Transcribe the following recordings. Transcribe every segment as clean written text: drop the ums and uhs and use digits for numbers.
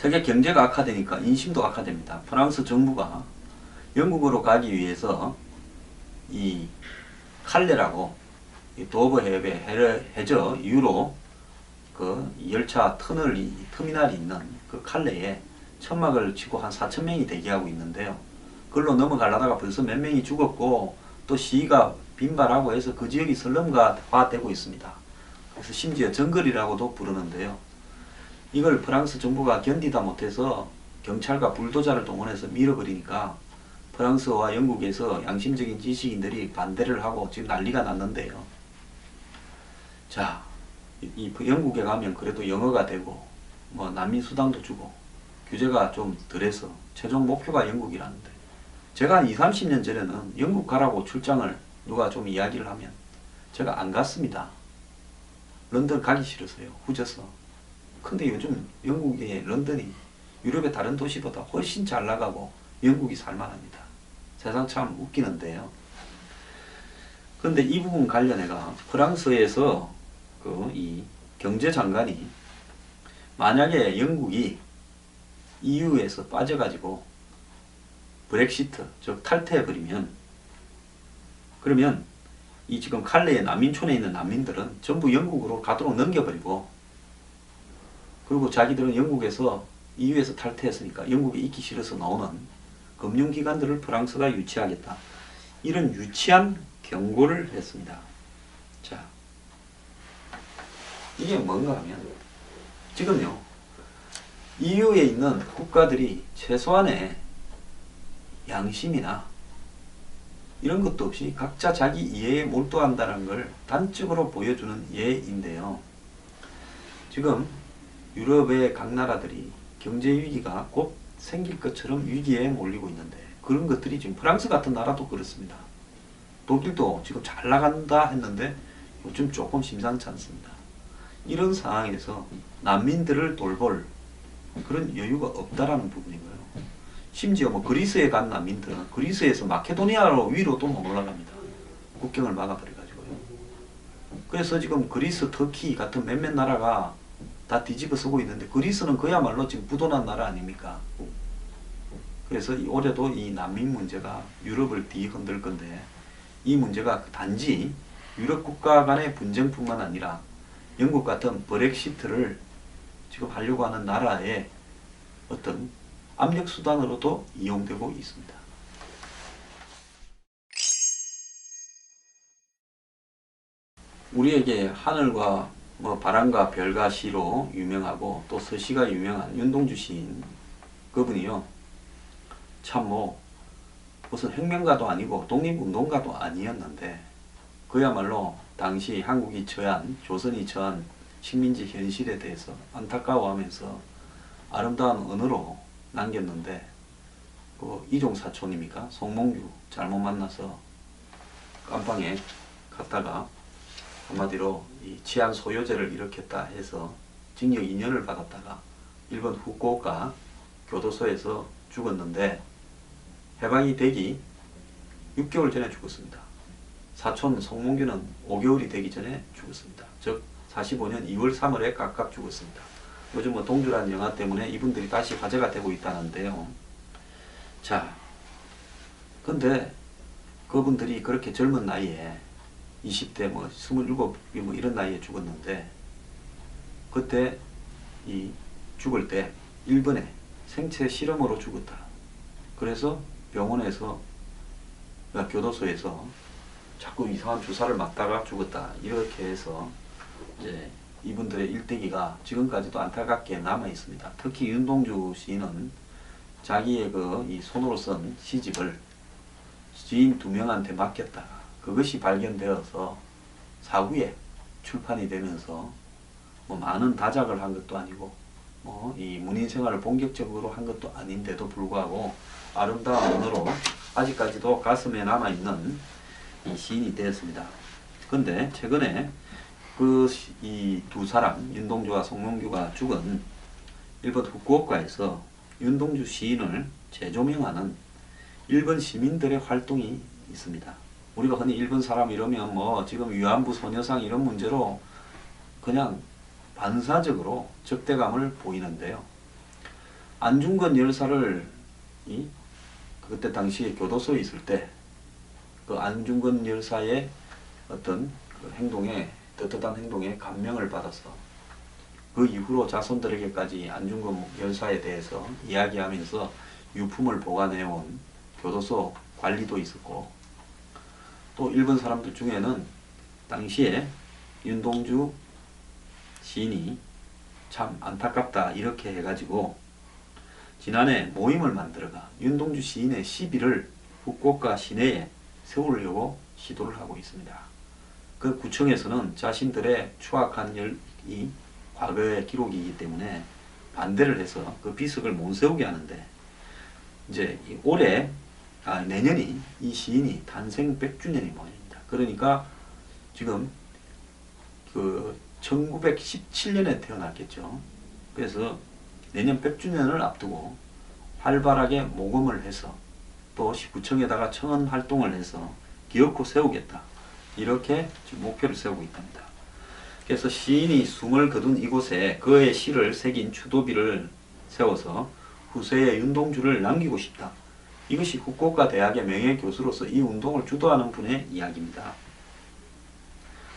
세계 경제가 악화되니까 인심도 악화됩니다. 프랑스 정부가 영국으로 가기 위해서 이 칼레라고 이 도브 해협에 해저 이후로 그 열차 터미널이 있는 그 칼레에 천막을 치고 한 4,000명이 대기하고 있는데요. 그걸로 넘어가려다가 벌써 몇 명이 죽었고 또 시위가 빈발하고 해서 그 지역이 슬럼화되고 있습니다. 그래서 심지어 정글이라고도 부르는데요. 이걸 프랑스 정부가 견디다 못해서 경찰과 불도저를 동원해서 밀어버리니까 프랑스와 영국에서 양심적인 지식인들이 반대를 하고 지금 난리가 났는데요. 자, 이 영국에 가면 그래도 영어가 되고 뭐 난민 수당도 주고 규제가 좀 덜해서 최종 목표가 영국이라는데, 제가 한 20, 30년 전에는 영국 가라고 출장을 누가 좀 이야기를 하면 제가 안 갔습니다. 런던 가기 싫어서요. 후져서. 근데 요즘 영국의 런던이 유럽의 다른 도시보다 훨씬 잘 나가고 영국이 살만합니다. 세상 참 웃기는데요. 근데 이 부분 관련해가 프랑스에서 이 경제장관이 만약에 영국이 EU에서 빠져가지고 브렉시트, 즉 탈퇴해버리면, 그러면 이 지금 칼레의 난민촌에 있는 난민들은 전부 영국으로 가도록 넘겨버리고, 그리고 자기들은 영국에서 EU에서 탈퇴했으니까 영국에 있기 싫어서 나오는 금융기관들을 프랑스가 유치하겠다. 이런 유치한 경고를 했습니다. 자, 이게 뭔가 하면 지금요, EU에 있는 국가들이 최소한의 양심이나 이런 것도 없이 각자 자기 이해에 몰두한다는 걸 단적으로 보여주는 예인데요. 지금 유럽의 각 나라들이 경제 위기가 곧 생길 것처럼 위기에 몰리고 있는데, 그런 것들이 지금 프랑스 같은 나라도 그렇습니다. 독일도 지금 잘 나간다 했는데 요즘 조금 심상치 않습니다. 이런 상황에서 난민들을 돌볼 그런 여유가 없다라는 부분이고요. 심지어 뭐 그리스에 간 난민들은 그리스에서 마케도니아로 위로도 못 올라갑니다. 국경을 막아버려가지고요. 그래서 지금 그리스, 터키 같은 몇몇 나라가 다 뒤집어 쓰고 있는데, 그리스는 그야말로 지금 부도난 나라 아닙니까? 그래서 올해도 이 난민 문제가 유럽을 뒤흔들 건데, 이 문제가 단지 유럽 국가 간의 분쟁뿐만 아니라 영국 같은 브렉시트를 지금 하려고 하는 나라의 어떤 압력 수단으로도 이용되고 있습니다. 우리에게 하늘과 뭐 바람과 별과 시로 유명하고 또 서시가 유명한 윤동주 시인, 그분이요, 참 무슨 혁명가도 아니고 독립운동가도 아니었는데 그야말로 당시 한국이 처한, 조선이 처한 식민지 현실에 대해서 안타까워하면서 아름다운 언어로 남겼는데, 그 이종 사촌입니까? 송몽규 잘못 만나서 깜빵에 갔다가 한마디로 이 치안 소요제를 일으켰다 해서 징역 2년을 받았다가 일본 후쿠오카 교도소에서 죽었는데, 해방이 되기 6개월 전에 죽었습니다. 사촌 송몽규는 5개월이 되기 전에 죽었습니다. 즉 45년 2월 3월에 각각 죽었습니다. 요즘 뭐 동주라는 영화 때문에 이분들이 다시 화제가 되고 있다는데요. 자, 근데 그분들이 그렇게 젊은 나이에 20대 뭐 27, 뭐 이런 나이에 죽었는데, 그때 이 죽을 때 일본에 생체 실험으로 죽었다. 그래서 병원에서, 교도소에서 자꾸 이상한 주사를 맞다가 죽었다. 이렇게 해서 이제 이분들의 일대기가 지금까지도 안타깝게 남아 있습니다. 특히 윤동주 시인은 자기의 이 손으로 쓴 시집을 지인 2명한테 맡겼다가 그것이 발견되어서 사후에 출판이 되면서 뭐 많은 다작을 한 것도 아니고 뭐 이 문인 생활을 본격적으로 한 것도 아닌데도 불구하고 아름다운 언어로 아직까지도 가슴에 남아있는 이 시인이 되었습니다. 그런데 최근에 이 두 사람, 윤동주와 송몽규가 죽은 일본 후쿠오카에서 윤동주 시인을 재조명하는 일본 시민들의 활동이 있습니다. 우리가 흔히 일본 사람 이러면 뭐 지금 위안부 소녀상 이런 문제로 그냥 반사적으로 적대감을 보이는데요. 안중근 열사를 그때 당시에 교도소에 있을 때 그 안중근 열사의 어떤 그 행동에 떳떳한 행동에 감명을 받아서 그 이후로 자손들에게까지 안중근 열사에 대해서 이야기하면서 유품을 보관해온 교도소 관리도 있었고, 또 일본 사람들 중에는 당시에 윤동주 시인이 참 안타깝다 이렇게 해가지고 지난해 모임을 만들어가 윤동주 시인의 시비를 후쿠오카 시내에 세우려고 시도를 하고 있습니다. 그 구청에서는 자신들의 추악한 이 과거의 기록이기 때문에 반대를 해서 그 비석을 못 세우게 하는데, 이제 올해 내년이 이 시인이 탄생 100주년이 모입니다. 그러니까 지금 그 1917년에 태어났겠죠. 그래서 내년 100주년을 앞두고 활발하게 모금을 해서 또 구청에다가 청원 활동을 해서 기어코 세우겠다, 이렇게 지금 목표를 세우고 있답니다. 그래서 시인이 숨을 거둔 이곳에 그의 시를 새긴 추도비를 세워서 후세에 윤동주를 남기고 싶다. 이것이 후쿠오카 대학의 명예교수로서 이 운동을 주도하는 분의 이야기입니다.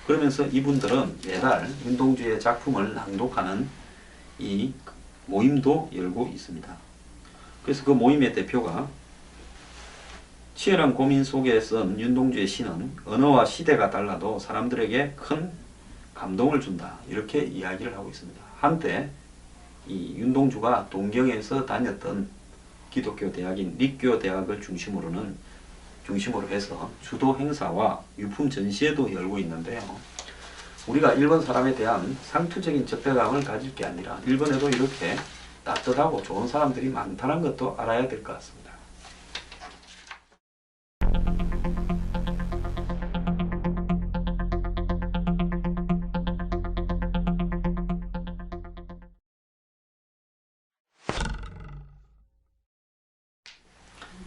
그러면서 이분들은 매달 윤동주의 작품을 낭독하는 이 모임도 열고 있습니다. 그래서 그 모임의 대표가 치열한 고민 속에 쓴 윤동주의 시는 언어와 시대가 달라도 사람들에게 큰 감동을 준다, 이렇게 이야기를 하고 있습니다. 한때 이 윤동주가 동경에서 다녔던 기독교 대학인 립교 대학을 중심으로 해서 주도 행사와 유품 전시회도 열고 있는데요. 우리가 일본 사람에 대한 상투적인 적대감을 가질 게 아니라 일본에도 이렇게 따뜻하고 좋은 사람들이 많다는 것도 알아야 될 것 같습니다.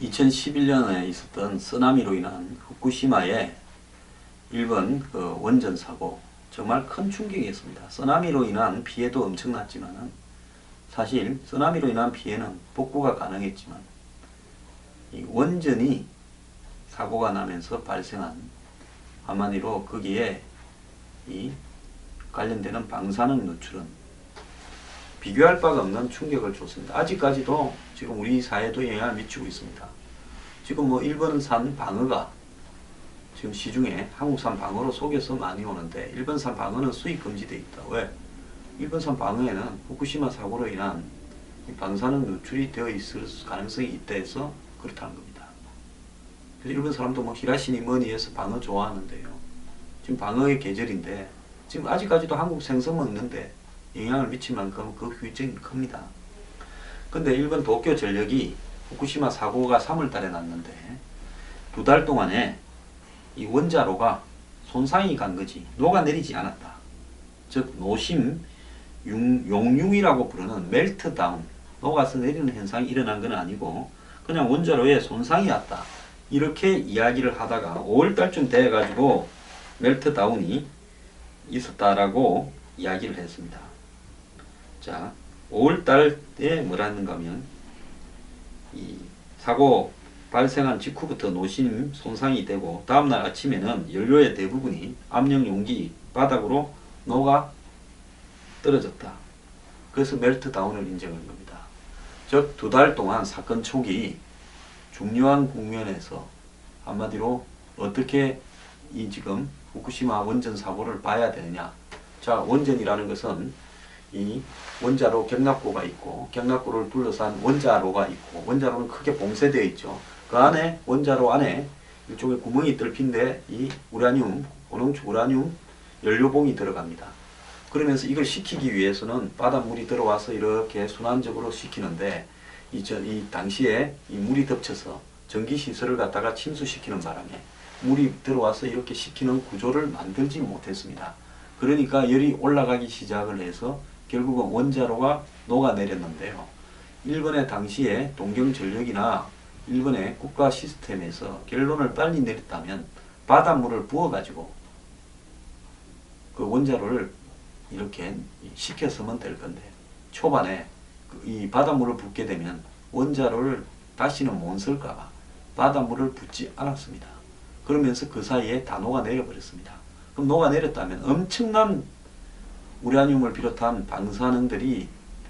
2011년에 있었던 쓰나미로 인한 후쿠시마의 일본 그 원전 사고, 정말 큰 충격이었습니다. 쓰나미로 인한 피해도 엄청났지만 사실 쓰나미로 인한 피해는 복구가 가능했지만 이 원전이 사고가 나면서 발생한 한마디로 거기에 이 관련되는 방사능 누출은 비교할 바가 없는 충격을 줬습니다. 아직까지도 지금 우리 사회도 영향을 미치고 있습니다. 지금 뭐 일본산 방어가 지금 시중에 한국산 방어로 속여서 많이 오는데 일본산 방어는 수입 금지되어 있다. 왜? 일본산 방어에는 후쿠시마 사고로 인한 방사능 누출이 되어 있을 가능성이 있다 해서 그렇다는 겁니다. 그래서 일본 사람도 뭐 히라시니 뭐니 해서 방어 좋아하는데요. 지금 방어의 계절인데 지금 아직까지도 한국 생선 먹는데 영향을 미칠 만큼 그 후유증이 큽니다. 근데 일본 도쿄 전력이 후쿠시마 사고가 3월 달에 났는데 2달 동안에 이 원자로가 손상이 간 거지 녹아내리지 않았다. 즉 노심 용융이라고 부르는 멜트다운, 녹아서 내리는 현상이 일어난 건 아니고 그냥 원자로에 손상이 왔다, 이렇게 이야기를 하다가 5월달쯤 돼가지고 멜트다운이 있었다라고 이야기를 했습니다. 자, 5월달에 뭐라는가 하면 이 사고 발생한 직후부터 노심 손상이 되고 다음날 아침에는 연료의 대부분이 압력 용기 바닥으로 녹아 떨어졌다. 그래서 멜트다운을 인정한 겁니다. 즉 2달 동안 사건 초기 중요한 국면에서 한마디로 어떻게 이 지금 후쿠시마 원전 사고를 봐야 되느냐. 자, 원전이라는 것은 이 원자로 격납고가 있고 격납고를 둘러싼 원자로가 있고 원자로는 크게 봉쇄되어 있죠. 그 안에 원자로 안에 일종의 구멍이 뚫힌데 이 우라늄, 고농축 우라늄 연료봉이 들어갑니다. 그러면서 이걸 식히기 위해서는 바닷물이 들어와서 이렇게 순환적으로 식히는데 이 당시에 이 물이 덮쳐서 전기시설을 갖다가 침수시키는 바람에 물이 들어와서 이렇게 식히는 구조를 만들지 못했습니다. 그러니까 열이 올라가기 시작을 해서 결국은 원자로가 녹아내렸는데요. 일본의 당시에 동경전력이나 일본의 국가 시스템에서 결론을 빨리 내렸다면 바닷물을 부어가지고 그 원자로를 이렇게 식혔으면 될 건데 초반에 이 바닷물을 붓게 되면 원자로를 다시는 못 쓸까봐 바닷물을 붓지 않았습니다. 그러면서 그 사이에 다 녹아내려 버렸습니다. 그럼 녹아내렸다면 엄청난 우라늄을 비롯한 방사능들이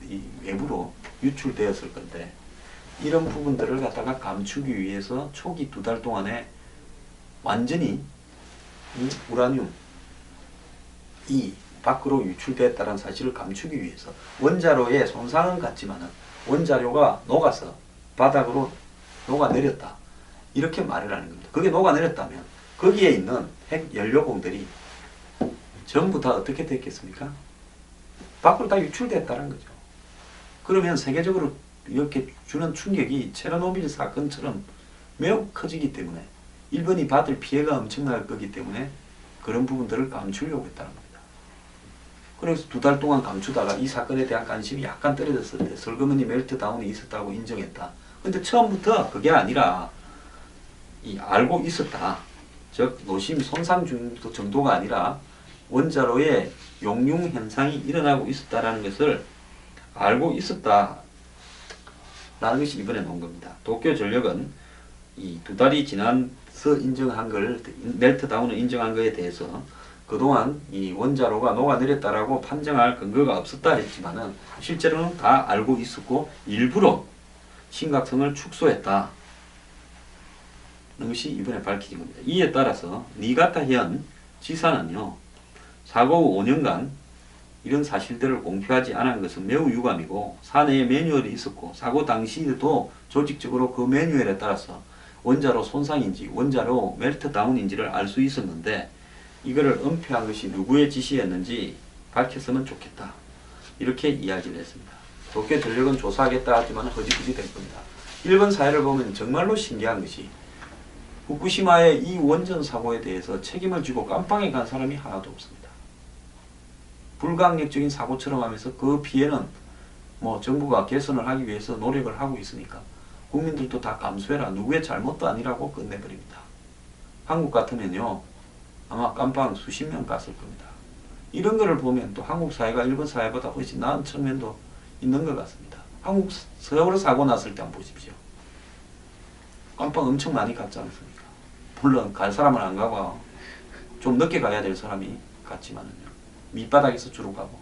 이 외부로 유출되었을 건데, 이런 부분들을 갖다가 감추기 위해서 초기 2달 동안에 완전히 이 우라늄이 밖으로 유출되었다는 사실을 감추기 위해서 원자로에 손상은 갔지만은 원자료가 녹아서 바닥으로 녹아내렸다, 이렇게 말을 하는 겁니다. 그게 녹아내렸다면 거기에 있는 핵 연료봉들이 전부 다 어떻게 됐겠습니까? 밖으로 다 유출됐다는 거죠. 그러면 세계적으로 이렇게 주는 충격이 체르노빌 사건처럼 매우 커지기 때문에 일본이 받을 피해가 엄청날 거기 때문에 그런 부분들을 감추려고 했다는 겁니다. 그래서 2달 동안 감추다가 이 사건에 대한 관심이 약간 떨어졌을 때 슬그머니 멜트다운이 있었다고 인정했다. 근데 처음부터 그게 아니라 알고 있었다. 즉 노심 손상 정도가 아니라 원자로에 용융 현상이 일어나고 있었다라는 것을 알고 있었다라는 것이 이번에 나온 겁니다. 도쿄전력은 이 2달이 지나서 인정한 걸, 멜트다운을 인정한 것에 대해서 그동안 이 원자로가 녹아내렸다라고 판정할 근거가 없었다 했지만은 실제로는 다 알고 있었고 일부러 심각성을 축소했다 는 것이 이번에 밝혀진 겁니다. 이에 따라서 니가타현 지사는요, 사고 후 5년간 이런 사실들을 공표하지 않은 것은 매우 유감이고, 사내에 매뉴얼이 있었고 사고 당시에도 조직적으로 그 매뉴얼에 따라서 원자로 손상인지 원자로 멜트다운인지를 알 수 있었는데 이거를 은폐한 것이 누구의 지시였는지 밝혔으면 좋겠다, 이렇게 이야기를 했습니다. 도쿄전력은 조사하겠다 하지만 허지부지 될 겁니다. 일본 사회를 보면 정말로 신기한 것이 후쿠시마의 이 원전 사고에 대해서 책임을 지고 깜빵에 간 사람이 하나도 없습니다. 불강력적인 사고처럼 하면서 그 피해는 뭐 정부가 개선을 하기 위해서 노력을 하고 있으니까 국민들도 다 감수해라, 누구의 잘못도 아니라고 끝내버립니다. 한국 같으면요 아마 깜빵 수십 명 갔을 겁니다. 이런 거를 보면 또 한국 사회가 일본 사회보다 훨씬 나은 측면도 있는 것 같습니다. 한국 세월호 사고 났을 때 한번 보십시오. 깜빵 엄청 많이 갔지 않습니까? 물론 갈 사람은 안 가고 좀 늦게 가야 될 사람이 갔지만은요, 밑바닥에서 주로 가고